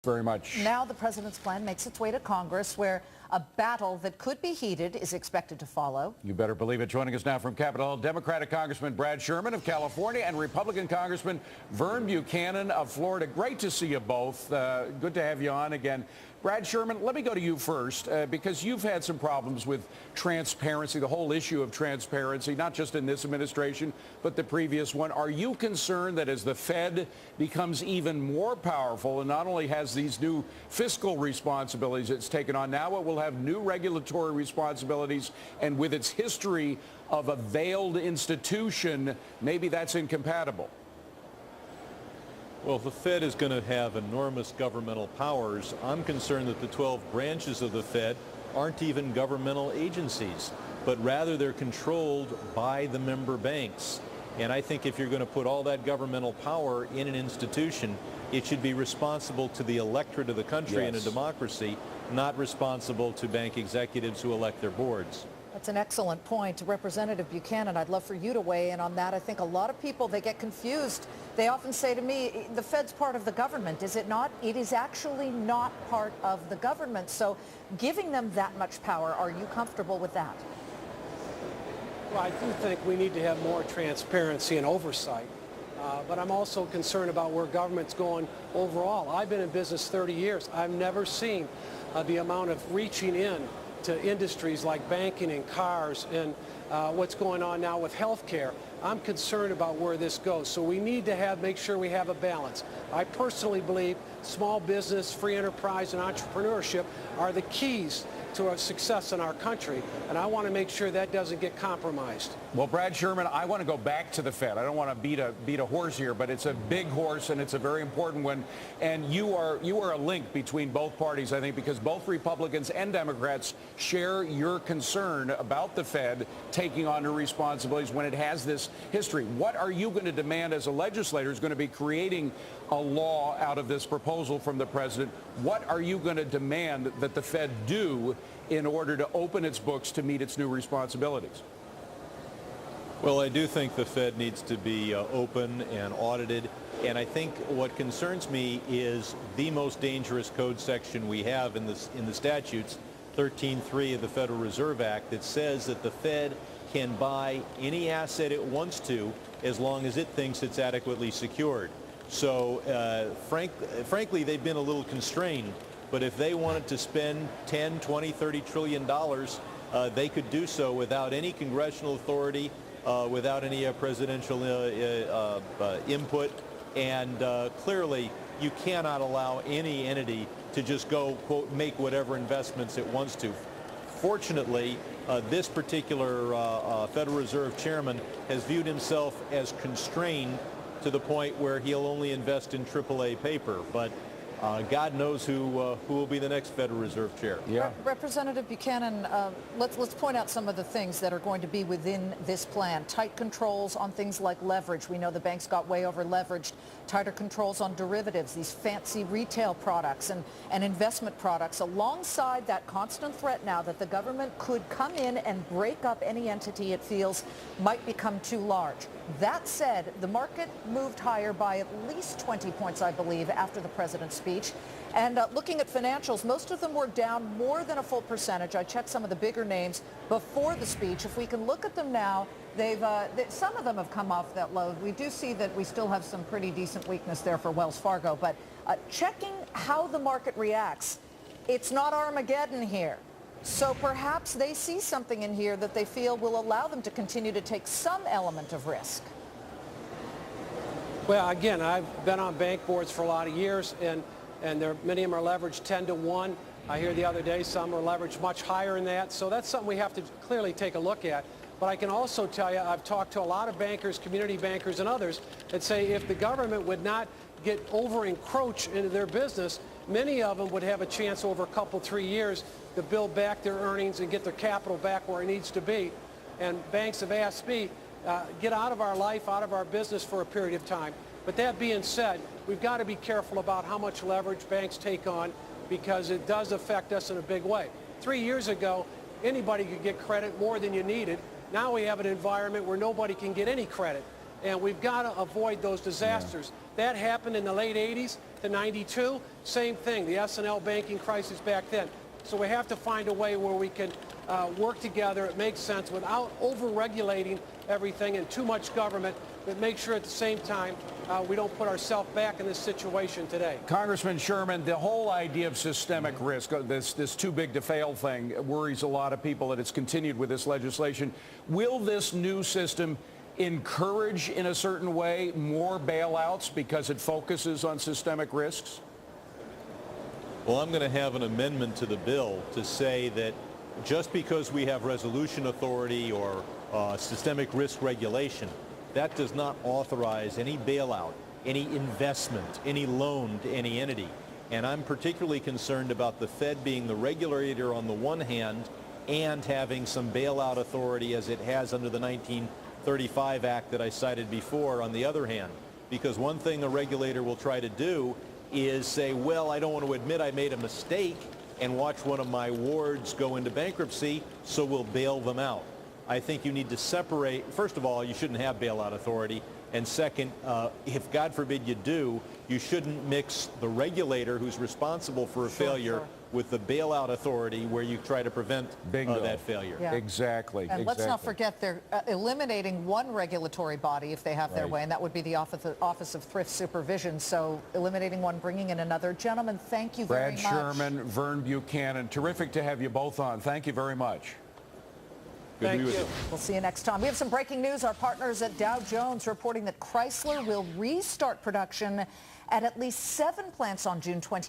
Very much. Now the president's plan makes its way to Congress, where a battle that could be heated is expected to follow. You better believe it. Joining us now from Capitol Hill, Democratic Congressman Brad Sherman of California and Republican Congressman Vern Buchanan of Florida. Great to see you both. Good to have you on again. Brad Sherman, let me go to you first, because you've had some problems with transparency, the whole issue of transparency, not just in this administration, but the previous one. Are you concerned that as the Fed becomes even more powerful and not only has these new fiscal responsibilities it's taken on, now it will have new regulatory responsibilities, and with its history of a veiled institution, maybe that's incompatible? Well, the Fed is going to have enormous governmental powers. I'm concerned that the 12 branches of the Fed aren't even governmental agencies, but rather they're controlled by the member banks. And I think if you're going to put all that governmental power in an institution, it should be responsible to the electorate of the country in a democracy, not responsible to bank executives who elect their boards. That's an excellent point. Representative Buchanan, I'd love for you to weigh in on that. I think a lot of people, they get confused. They often say to me, the Fed's part of the government. Is it not? It is actually not part of the government. So giving them that much power, are you comfortable with that? Well, I do think we need to have more transparency and oversight. But I'm also concerned about where government's going overall. I've been in business 30 years. I've never seen the amount of reaching in to industries like banking and cars and what's going on now with healthcare. I'm concerned about where this goes. So we need to make sure we have a balance. I personally believe small business, free enterprise, and entrepreneurship are the keys to our success in our country, and I want to make sure that doesn't get compromised. Well, Brad Sherman, I want to go back to the Fed. I don't want to beat a horse here, but it's a big horse and it's a very important one. And you are a link between both parties, I think, because both Republicans and Democrats share your concern about the Fed taking on new responsibilities when it has this history. What are you going to demand as a legislator who's going to be creating a law out of this proposal from the president? What are you going to demand that the Fed do in order to open its books to meet its new responsibilities? Well, I do think the Fed needs to be open and audited. And I think what concerns me is the most dangerous code section we have in the statutes, 13.3 of the Federal Reserve Act, that says that the Fed can buy any asset it wants to as long as it thinks it's adequately secured. So frankly, they've been a little constrained. But if they wanted to spend 10, 20, 30 trillion dollars, they could do so without any congressional authority, without any presidential input. And clearly, you cannot allow any entity to just go, quote, make whatever investments it wants to. Fortunately, this particular Federal Reserve chairman has viewed himself as constrained to the point where he'll only invest in AAA paper. But God knows who will be the next Federal Reserve Chair. Yeah. Representative Buchanan, let's point out some of the things that are going to be within this plan. Tight controls on things like leverage. We know the banks got way over leveraged. Tighter controls on derivatives, these fancy retail products and investment products, alongside that constant threat now that the government could come in and break up any entity it feels might become too large. That said, the market moved higher by at least 20 points, I believe, after the president's speech. And looking at financials, most of them were down more than a full percentage. I checked some of the bigger names before the speech. If we can look at them now, some of them have come off that low. We do see that we still have some pretty decent weakness there for Wells Fargo. But checking how the market reacts, it's not Armageddon here. So perhaps they see something in here that they feel will allow them to continue to take some element of risk. Well, again, I've been on bank boards for a lot of years, and many of them are leveraged 10 to 1. I hear the other day some are leveraged much higher than that. So that's something we have to clearly take a look at. But I can also tell you, I've talked to a lot of bankers, community bankers and others, that say if the government would not get over-encroach into their business, many of them would have a chance over a couple, 3 years to build back their earnings and get their capital back where it needs to be. And banks have asked me, get out of our life, out of our business for a period of time. But that being said, we've got to be careful about how much leverage banks take on, because it does affect us in a big way. 3 years ago, anybody could get credit more than you needed. Now we have an environment where nobody can get any credit. And we've got to avoid those disasters. That happened in the late 80s. to 92, same thing, the S&L banking crisis back then. So we have to find a way where we can work together. It makes sense without over-regulating everything and too much government, but make sure at the same time we don't put ourselves back in this situation today. Congressman Sherman, the whole idea of systemic risk, this too big to fail thing, worries a lot of people that it's continued with this legislation. Will this new system encourage, in a certain way, more bailouts because it focuses on systemic risks? Well, I'm going to have an amendment to the bill to say that just because we have resolution authority or systemic risk regulation, that does not authorize any bailout, any investment, any loan to any entity. And I'm particularly concerned about the Fed being the regulator on the one hand and having some bailout authority as it has under the 1935 Act that I cited before on the other hand. Because one thing a regulator will try to do is say, well, I don't want to admit I made a mistake and watch one of my wards go into bankruptcy, so we'll bail them out. I think you need to separate. First of all, you shouldn't have bailout authority. And second, if God forbid you do, you shouldn't mix the regulator who's responsible for a failure with the bailout authority where you try to prevent that failure. Yeah. Exactly. And let's not forget they're eliminating one regulatory body if they have their way, and that would be the Office of Thrift Supervision. So eliminating one, bringing in another. Gentlemen, thank you very much. Brad Sherman, Vern Buchanan, terrific to have you both on. Thank you very much. Thank you. We'll see you next time. We have some breaking news. Our partners at Dow Jones reporting that Chrysler will restart production at least 7 plants on June 29th.